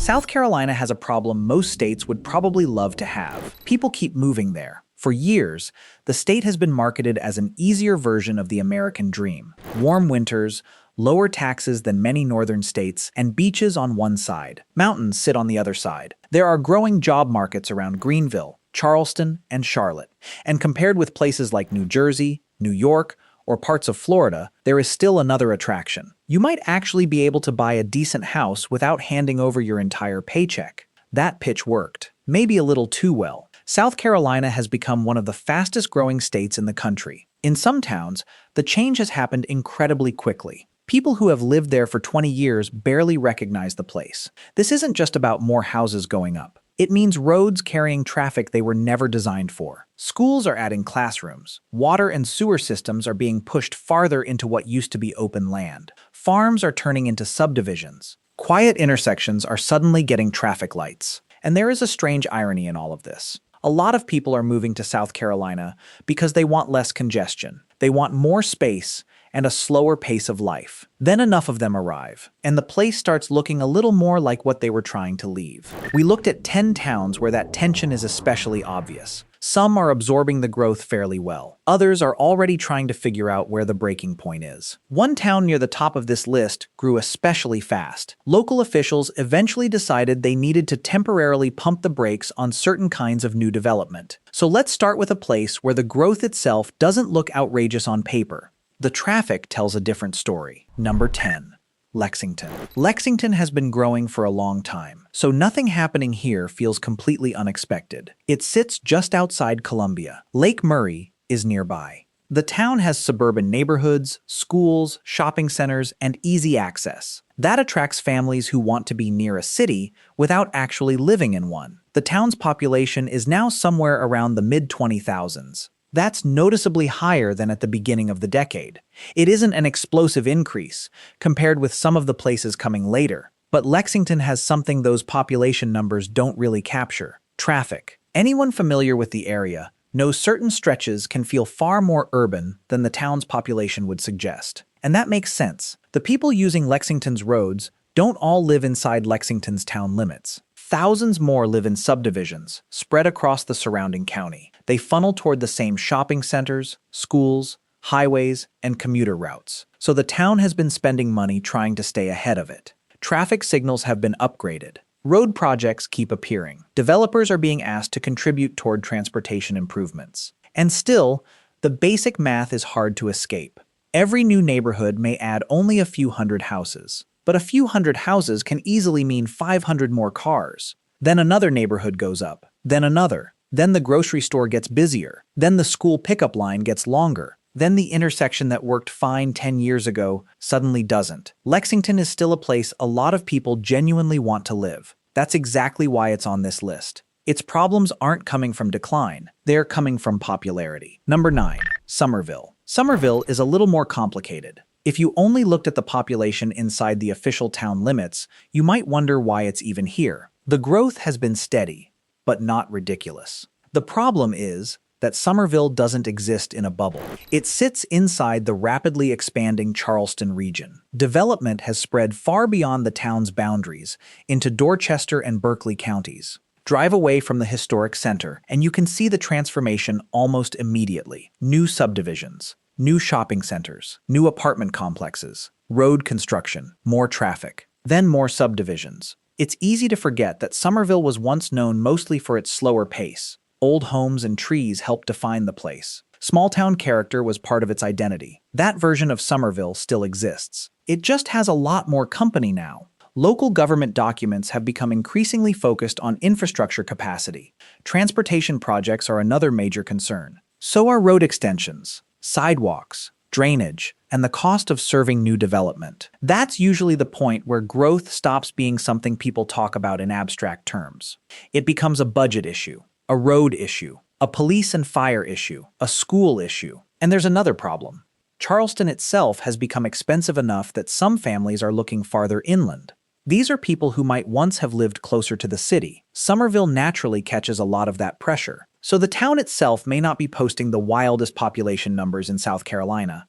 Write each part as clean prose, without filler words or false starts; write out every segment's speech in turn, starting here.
South Carolina has a problem most states would probably love to have. People keep moving there. For years, the state has been marketed as an easier version of the American dream. Warm winters, lower taxes than many northern states, and beaches on one side. Mountains sit on the other side. There are growing job markets around Greenville, Charleston, and Charlotte. And compared with places like New Jersey, New York, or parts of Florida, there is still another attraction. You might actually be able to buy a decent house without handing over your entire paycheck. That pitch worked, maybe a little too well. South Carolina has become one of the fastest growing states in the country. In some towns, the change has happened incredibly quickly. People who have lived there for 20 years barely recognize the place. This isn't just about more houses going up. It means roads carrying traffic they were never designed for. Schools are adding classrooms. Water and sewer systems are being pushed farther into what used to be open land. Farms are turning into subdivisions. Quiet intersections are suddenly getting traffic lights. And there is a strange irony in all of this. A lot of people are moving to South Carolina because they want less congestion. They want more space and a slower pace of life. Then enough of them arrive, and the place starts looking a little more like what they were trying to leave. We looked at 10 towns where that tension is especially obvious. Some are absorbing the growth fairly well. Others are already trying to figure out where the breaking point is. One town near the top of this list grew especially fast. Local officials eventually decided they needed to temporarily pump the brakes on certain kinds of new development. So let's start with a place where the growth itself doesn't look outrageous on paper. The traffic tells a different story. Number 10. Lexington. Lexington has been growing for a long time, so nothing happening here feels completely unexpected. It sits just outside Columbia. Lake Murray is nearby. The town has suburban neighborhoods, schools, shopping centers, and easy access. That attracts families who want to be near a city without actually living in one. The town's population is now somewhere around the mid-20,000s. That's noticeably higher than at the beginning of the decade. It isn't an explosive increase compared with some of the places coming later, but Lexington has something those population numbers don't really capture: traffic. Anyone familiar with the area knows certain stretches can feel far more urban than the town's population would suggest. And that makes sense. The people using Lexington's roads don't all live inside Lexington's town limits. Thousands more live in subdivisions, spread across the surrounding county. They funnel toward the same shopping centers, schools, highways, and commuter routes. So the town has been spending money trying to stay ahead of it. Traffic signals have been upgraded. Road projects keep appearing. Developers are being asked to contribute toward transportation improvements. And still, the basic math is hard to escape. Every new neighborhood may add only a few hundred houses. But a few hundred houses can easily mean 500 more cars. Then another neighborhood goes up, then another. Then the grocery store gets busier. Then the school pickup line gets longer. Then the intersection that worked fine 10 years ago suddenly doesn't. Lexington is still a place a lot of people genuinely want to live. That's exactly why it's on this list. Its problems aren't coming from decline. They're coming from popularity. Number 9. Summerville. Summerville is a little more complicated. If you only looked at the population inside the official town limits, you might wonder why it's even here. The growth has been steady, but not ridiculous. The problem is that Summerville doesn't exist in a bubble. It sits inside the rapidly expanding Charleston region. Development has spread far beyond the town's boundaries into Dorchester and Berkeley counties. Drive away from the historic center, and you can see the transformation almost immediately. New subdivisions, new shopping centers, new apartment complexes, road construction, more traffic, then more subdivisions. It's easy to forget that Summerville was once known mostly for its slower pace. Old homes and trees helped define the place. Small-town character was part of its identity. That version of Summerville still exists. It just has a lot more company now. Local government documents have become increasingly focused on infrastructure capacity. Transportation projects are another major concern. So are road extensions, sidewalks, drainage, and the cost of serving new development. That's usually the point where growth stops being something people talk about in abstract terms. It becomes a budget issue, a road issue, a police and fire issue, a school issue. And there's another problem. Charleston itself has become expensive enough that some families are looking farther inland. These are people who might once have lived closer to the city. Summerville naturally catches a lot of that pressure. So the town itself may not be posting the wildest population numbers in South Carolina,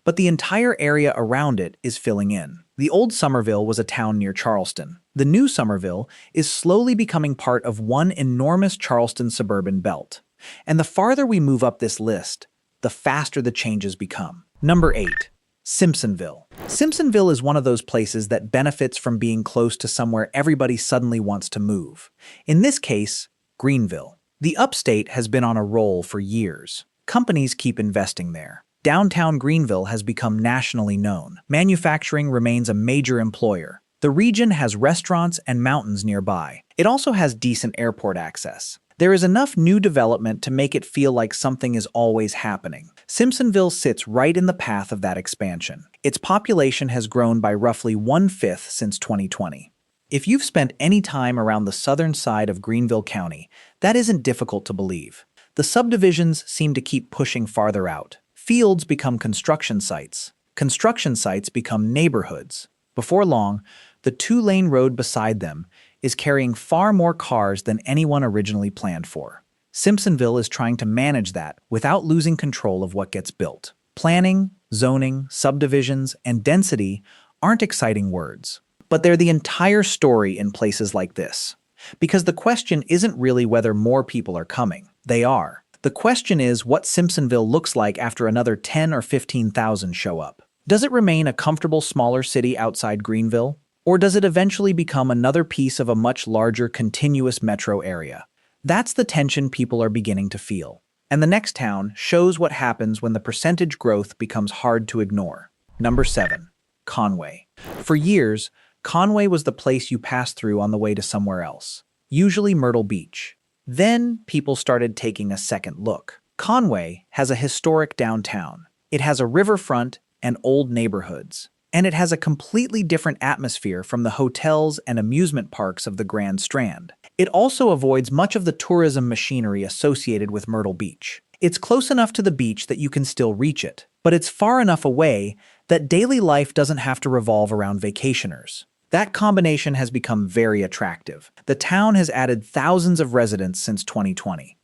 but the entire area around it is filling in. The old Summerville was a town near Charleston. The new Summerville is slowly becoming part of one enormous Charleston suburban belt. And the farther we move up this list, the faster the changes become. Number 8. Simpsonville. Simpsonville is one of those places that benefits from being close to somewhere everybody suddenly wants to move. In this case, Greenville. The upstate has been on a roll for years. Companies keep investing there. Downtown Greenville has become nationally known. Manufacturing remains a major employer. The region has restaurants and mountains nearby. It also has decent airport access. There is enough new development to make it feel like something is always happening. Simpsonville sits right in the path of that expansion. Its population has grown by roughly 1/5 since 2020. If you've spent any time around the southern side of Greenville County, that isn't difficult to believe. The subdivisions seem to keep pushing farther out. Fields become construction sites. Construction sites become neighborhoods. Before long, the 2-lane road beside them is carrying far more cars than anyone originally planned for. Simpsonville is trying to manage that without losing control of what gets built. Planning, zoning, subdivisions, and density aren't exciting words, but they're the entire story in places like this. Because the question isn't really whether more people are coming. They are. The question is what Simpsonville looks like after another 10 or 15,000 show up. Does it remain a comfortable smaller city outside Greenville? Or does it eventually become another piece of a much larger continuous metro area? That's the tension people are beginning to feel. And the next town shows what happens when the percentage growth becomes hard to ignore. Number 7. Conway. For years, Conway was the place you passed through on the way to somewhere else, usually Myrtle Beach. Then people started taking a second look. Conway has a historic downtown. It has a riverfront and old neighborhoods. And it has a completely different atmosphere from the hotels and amusement parks of the Grand Strand. It also avoids much of the tourism machinery associated with Myrtle Beach. It's close enough to the beach that you can still reach it, but it's far enough away that daily life doesn't have to revolve around vacationers. That combination has become very attractive. The town has added thousands of residents since 2020.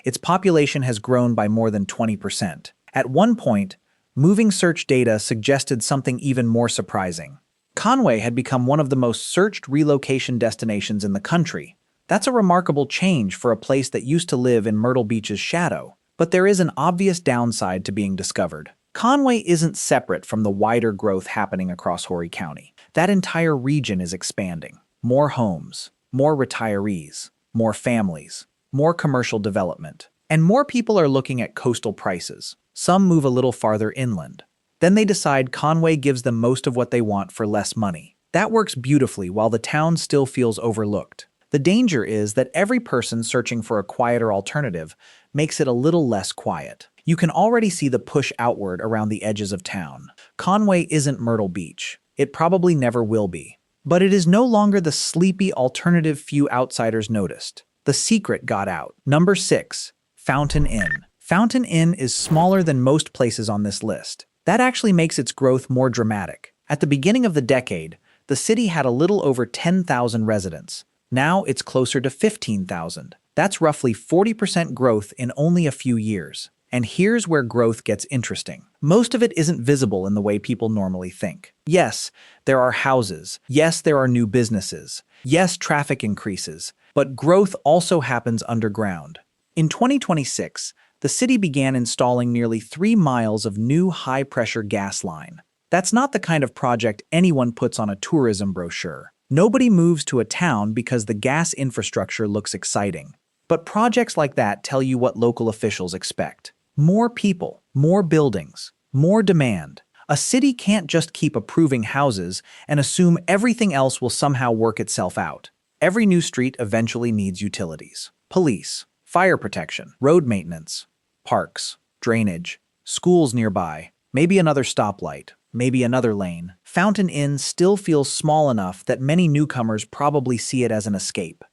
Its population has grown by more than 20%. At one point, moving search data suggested something even more surprising. Conway had become one of the most searched relocation destinations in the country. That's a remarkable change for a place that used to live in Myrtle Beach's shadow. But there is an obvious downside to being discovered. Conway isn't separate from the wider growth happening across Horry County. That entire region is expanding. More homes, more retirees, more families, more commercial development. And more people are looking at coastal prices. Some move a little farther inland. Then they decide Conway gives them most of what they want for less money. That works beautifully while the town still feels overlooked. The danger is that every person searching for a quieter alternative makes it a little less quiet. You can already see the push outward around the edges of town. Conway isn't Myrtle Beach. It probably never will be. But it is no longer the sleepy alternative few outsiders noticed. The secret got out. Number 6. Fountain Inn. Fountain Inn is smaller than most places on this list. That actually makes its growth more dramatic. At the beginning of the decade, the city had a little over 10,000 residents. Now it's closer to 15,000. That's roughly 40% growth in only a few years. And here's where growth gets interesting. Most of it isn't visible in the way people normally think. Yes, there are houses. Yes, there are new businesses. Yes, traffic increases. But growth also happens underground. In 2026, the city began installing nearly 3 miles of new high-pressure gas line. That's not the kind of project anyone puts on a tourism brochure. Nobody moves to a town because the gas infrastructure looks exciting. But projects like that tell you what local officials expect. More people, more buildings, more demand. A city can't just keep approving houses and assume everything else will somehow work itself out. Every new street eventually needs utilities. Police, fire protection, road maintenance, parks, drainage, schools nearby, maybe another stoplight, maybe another lane. Fountain Inn still feels small enough that many newcomers probably see it as an escape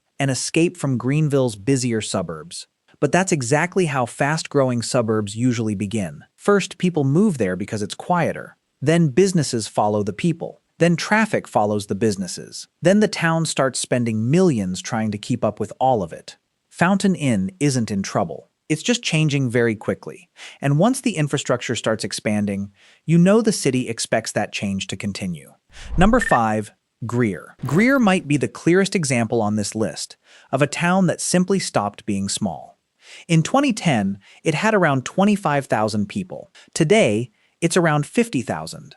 from Greenville's busier suburbs. But that's exactly how fast-growing suburbs usually begin. First, people move there because it's quieter. Then businesses follow the people. Then traffic follows the businesses. Then the town starts spending millions trying to keep up with all of it. Fountain Inn isn't in trouble. It's just changing very quickly. And once the infrastructure starts expanding, you know the city expects that change to continue. Number 5, Greer. Greer might be the clearest example on this list of a town that simply stopped being small. In 2010, it had around 25,000 people. Today, it's around 50,000.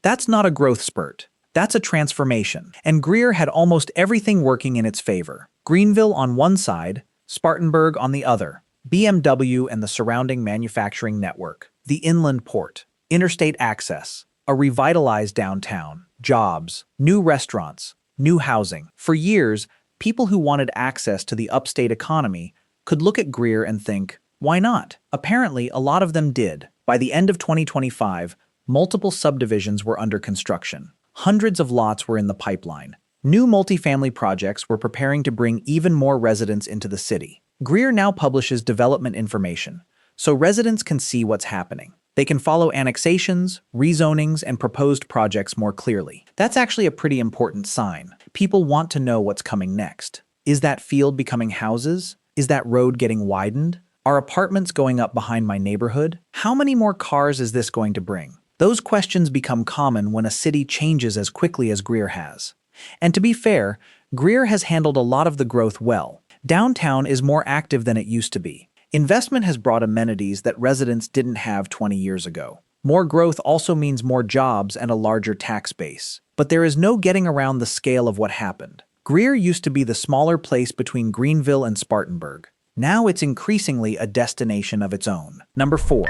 That's not a growth spurt. That's a transformation. And Greer had almost everything working in its favor. Greenville on one side, Spartanburg on the other, BMW and the surrounding manufacturing network, the inland port, interstate access, a revitalized downtown, jobs, new restaurants, new housing. For years, people who wanted access to the upstate economy could look at Greer and think, why not? Apparently, a lot of them did. By the end of 2025, multiple subdivisions were under construction. Hundreds of lots were in the pipeline. New multifamily projects were preparing to bring even more residents into the city. Greer now publishes development information, so residents can see what's happening. They can follow annexations, rezonings, and proposed projects more clearly. That's actually a pretty important sign. People want to know what's coming next. Is that field becoming houses? Is that road getting widened? Are apartments going up behind my neighborhood? How many more cars is this going to bring? Those questions become common when a city changes as quickly as Greer has. And to be fair, Greer has handled a lot of the growth well. Downtown is more active than it used to be. Investment has brought amenities that residents didn't have 20 years ago. More growth also means more jobs and a larger tax base. But there is no getting around the scale of what happened. Greer used to be the smaller place between Greenville and Spartanburg. Now it's increasingly a destination of its own. Number 4.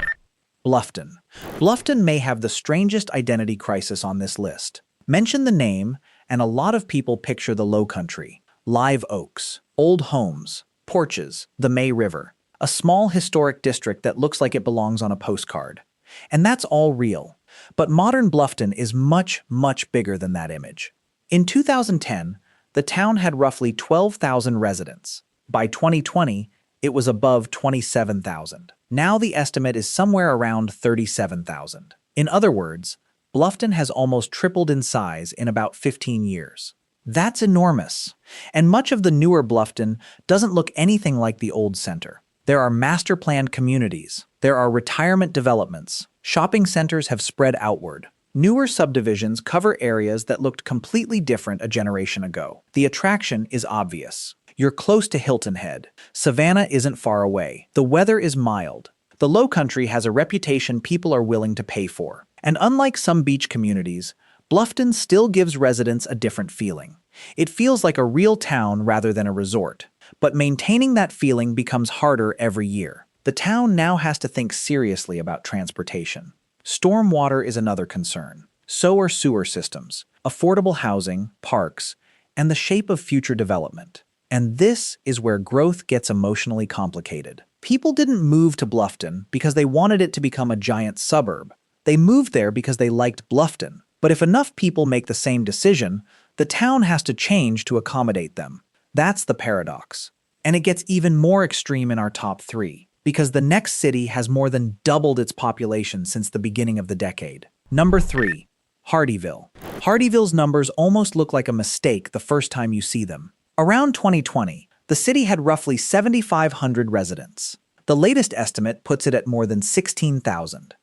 Bluffton. Bluffton may have the strangest identity crisis on this list. Mention the name, and a lot of people picture the Lowcountry. Live oaks, old homes, porches, the May River. A small historic district that looks like it belongs on a postcard. And that's all real. But modern Bluffton is much, much bigger than that image. In 2010, the town had roughly 12,000 residents. By 2020, it was above 27,000. Now the estimate is somewhere around 37,000. In other words, Bluffton has almost tripled in size in about 15 years. That's enormous. And much of the newer Bluffton doesn't look anything like the old center. There are master-planned communities. There are retirement developments. Shopping centers have spread outward. Newer subdivisions cover areas that looked completely different a generation ago. The attraction is obvious. You're close to Hilton Head. Savannah isn't far away. The weather is mild. The Lowcountry has a reputation people are willing to pay for. And unlike some beach communities, Bluffton still gives residents a different feeling. It feels like a real town rather than a resort. But maintaining that feeling becomes harder every year. The town now has to think seriously about transportation. Stormwater is another concern. So are sewer systems, affordable housing, parks, and the shape of future development. And this is where growth gets emotionally complicated. People didn't move to Bluffton because they wanted it to become a giant suburb. They moved there because they liked Bluffton. But if enough people make the same decision, the town has to change to accommodate them. That's the paradox. And it gets even more extreme in our top 3, because the next city has more than doubled its population since the beginning of the decade. Number 3. Hardeeville. Hardeeville's numbers almost look like a mistake the first time you see them. Around 2020, the city had roughly 7,500 residents. The latest estimate puts it at more than 16,000.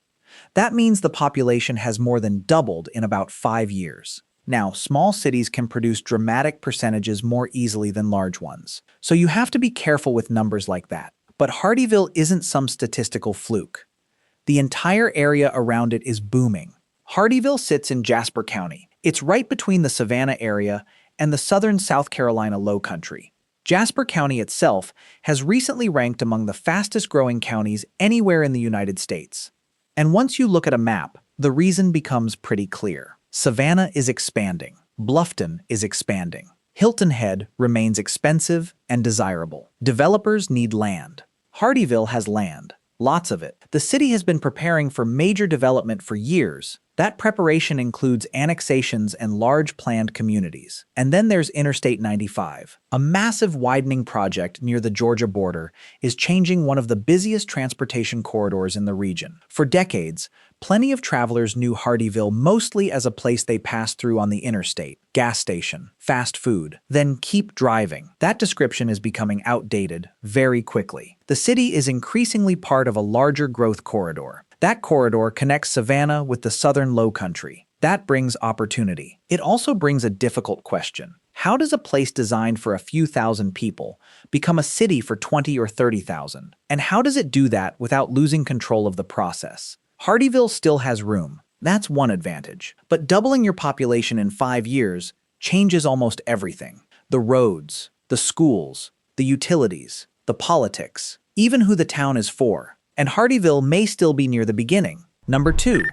That means the population has more than doubled in about 5 years. Now, small cities can produce dramatic percentages more easily than large ones, so you have to be careful with numbers like that. But Hardeeville isn't some statistical fluke. The entire area around it is booming. Hardeeville sits in Jasper County. It's right between the Savannah area and the southern South Carolina Lowcountry. Jasper County itself has recently ranked among the fastest-growing counties anywhere in the United States. And once you look at a map, the reason becomes pretty clear. Savannah is expanding. Bluffton is expanding. Hilton Head remains expensive and desirable. Developers need land. Hardeeville has land. Lots of it. The city has been preparing for major development for years, That preparation includes annexations and large planned communities. And then there's Interstate 95. A massive widening project near the Georgia border is changing one of the busiest transportation corridors in the region. For decades, plenty of travelers knew Hardeeville mostly as a place they passed through on the interstate, gas station, fast food, then keep driving. That description is becoming outdated very quickly. The city is increasingly part of a larger growth corridor. That corridor connects Savannah with the southern lowcountry. That brings opportunity. It also brings a difficult question. How does a place designed for a few thousand people become a city for 20 or 30,000? And how does it do that without losing control of the process? Hardeeville still has room. That's one advantage. But doubling your population in 5 years changes almost everything. The roads, the schools, the utilities, the politics, even who the town is for. And Hardeeville may still be near the beginning. Number 2.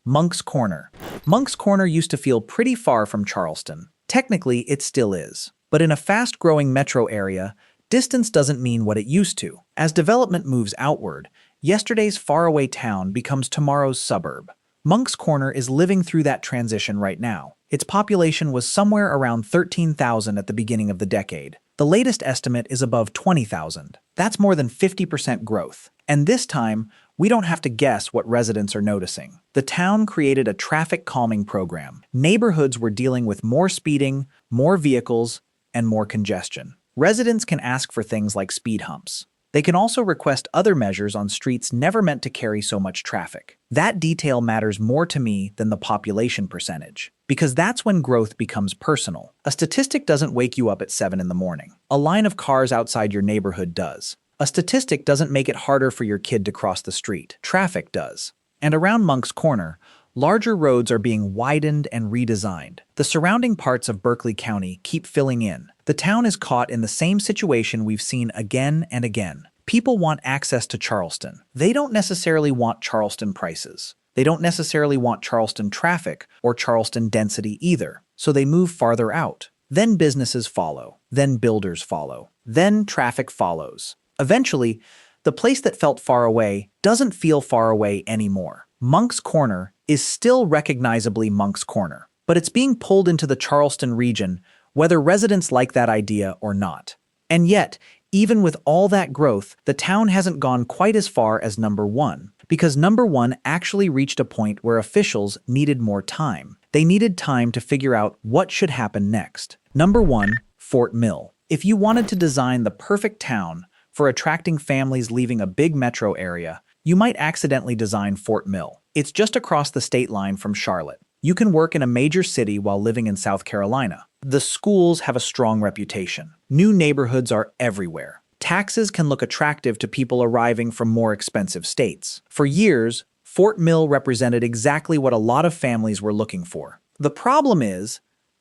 Moncks Corner. Moncks Corner used to feel pretty far from Charleston. Technically, it still is. But in a fast-growing metro area, distance doesn't mean what it used to. As development moves outward, yesterday's faraway town becomes tomorrow's suburb. Moncks Corner is living through that transition right now. Its population was somewhere around 13,000 at the beginning of the decade. The latest estimate is above 20,000. That's more than 50% growth. And this time, we don't have to guess what residents are noticing. The town created a traffic calming program. Neighborhoods were dealing with more speeding, more vehicles, and more congestion. Residents can ask for things like speed humps. They can also request other measures on streets never meant to carry so much traffic. That detail matters more to me than the population percentage, because that's when growth becomes personal. A statistic doesn't wake you up at 7 in the morning. A line of cars outside your neighborhood does. A statistic doesn't make it harder for your kid to cross the street. Traffic does. And around Moncks Corner, larger roads are being widened and redesigned. The surrounding parts of Berkeley County keep filling in. The town is caught in the same situation we've seen again and again. People want access to Charleston. They don't necessarily want Charleston prices. They don't necessarily want Charleston traffic or Charleston density either. So they move farther out. Then businesses follow. Then builders follow. Then traffic follows. Eventually, the place that felt far away doesn't feel far away anymore. Moncks Corner is still recognizably Moncks Corner, but it's being pulled into the Charleston region, whether residents like that idea or not. And yet, even with all that growth, the town hasn't gone quite as far as number 1, because number 1 actually reached a point where officials needed more time. They needed time to figure out what should happen next. Number 1, Fort Mill. If you wanted to design the perfect town for attracting families leaving a big metro area, you might accidentally design Fort Mill. It's just across the state line from Charlotte. You can work in a major city while living in South Carolina. The schools have a strong reputation. New neighborhoods are everywhere. Taxes can look attractive to people arriving from more expensive states. For years, Fort Mill represented exactly what a lot of families were looking for. The problem is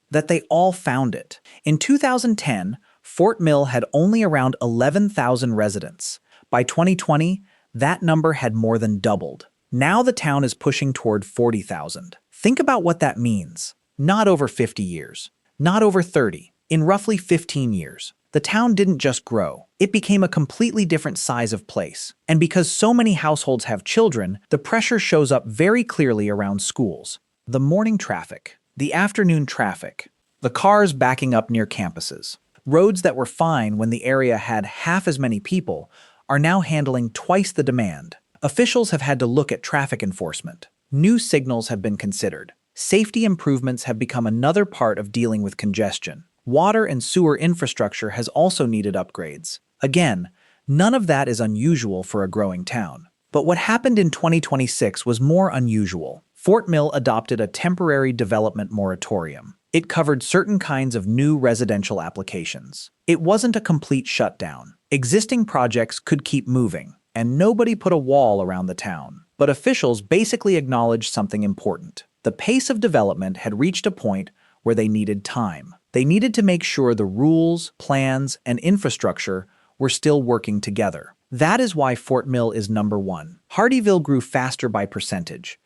that they all found it. In 2010, Fort Mill had only around 11,000 residents. By 2020, that number had more than doubled. Now the town is pushing toward 40,000. Think about what that means. Not over 50 years. Not over 30. In roughly 15 years. The town didn't just grow. It became a completely different size of place. And because so many households have children, the pressure shows up very clearly around schools. The morning traffic. The afternoon traffic. The cars backing up near campuses. Roads that were fine when the area had half as many people are now handling twice the demand. Officials have had to look at traffic enforcement. New signals have been considered. Safety improvements have become another part of dealing with congestion. Water and sewer infrastructure has also needed upgrades. Again, none of that is unusual for a growing town. But what happened in 2026 was more unusual. Fort Mill adopted a temporary development moratorium. It covered certain kinds of new residential applications. It wasn't a complete shutdown. Existing projects could keep moving, and nobody put a wall around the town. But officials basically acknowledged something important. The pace of development had reached a point where they needed time. They needed to make sure the rules, plans, and infrastructure were still working together. That is why Fort Mill is number 1. Hardeeville grew faster by percentage.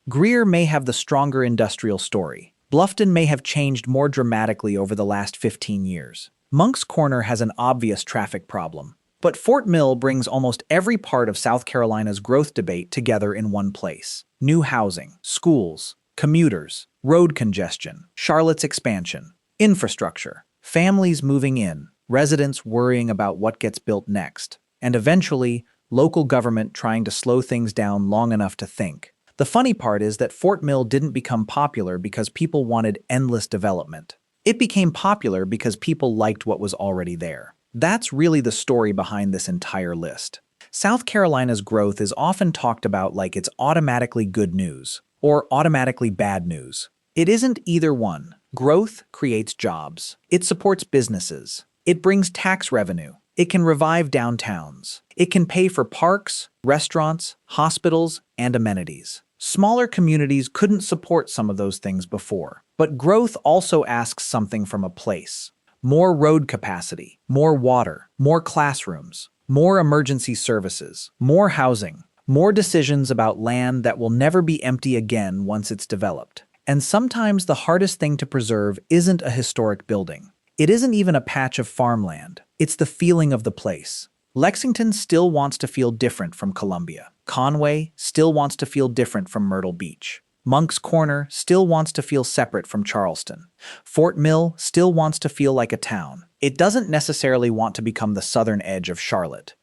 Greer may have the stronger industrial story. Bluffton may have changed more dramatically over the last 15 years. Moncks Corner has an obvious traffic problem. But Fort Mill brings almost every part of South Carolina's growth debate together in one place. New housing, schools, commuters, road congestion, Charlotte's expansion, infrastructure, families moving in, residents worrying about what gets built next, and eventually, local government trying to slow things down long enough to think. The funny part is that Fort Mill didn't become popular because people wanted endless development. It became popular because people liked what was already there. That's really the story behind this entire list. South Carolina's growth is often talked about like it's automatically good news or automatically bad news. It isn't either one. Growth creates jobs. It supports businesses. It brings tax revenue. It can revive downtowns. It can pay for parks, restaurants, hospitals, and amenities. Smaller communities couldn't support some of those things before. But growth also asks something from a place. More road capacity, more water, more classrooms, more emergency services, more housing, more decisions about land that will never be empty again once it's developed. And sometimes the hardest thing to preserve isn't a historic building. It isn't even a patch of farmland. It's the feeling of the place. Lexington still wants to feel different from Columbia. Conway still wants to feel different from Myrtle Beach. Moncks Corner still wants to feel separate from Charleston. Fort Mill still wants to feel like a town. It doesn't necessarily want to become the southern edge of Charlotte.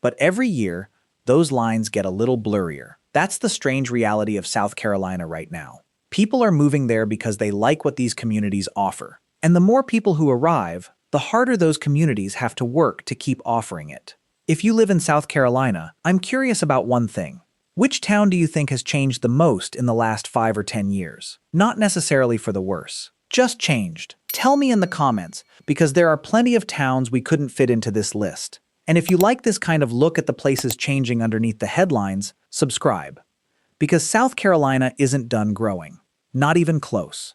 But every year, those lines get a little blurrier. That's the strange reality of South Carolina right now. People are moving there because they like what these communities offer. And the more people who arrive, the harder those communities have to work to keep offering it. If you live in South Carolina, I'm curious about one thing. Which town do you think has changed the most in the last 5 or 10 years? Not necessarily for the worse. Just changed. Tell me in the comments, because there are plenty of towns we couldn't fit into this list. And if you like this kind of look at the places changing underneath the headlines, subscribe. Because South Carolina isn't done growing. Not even close.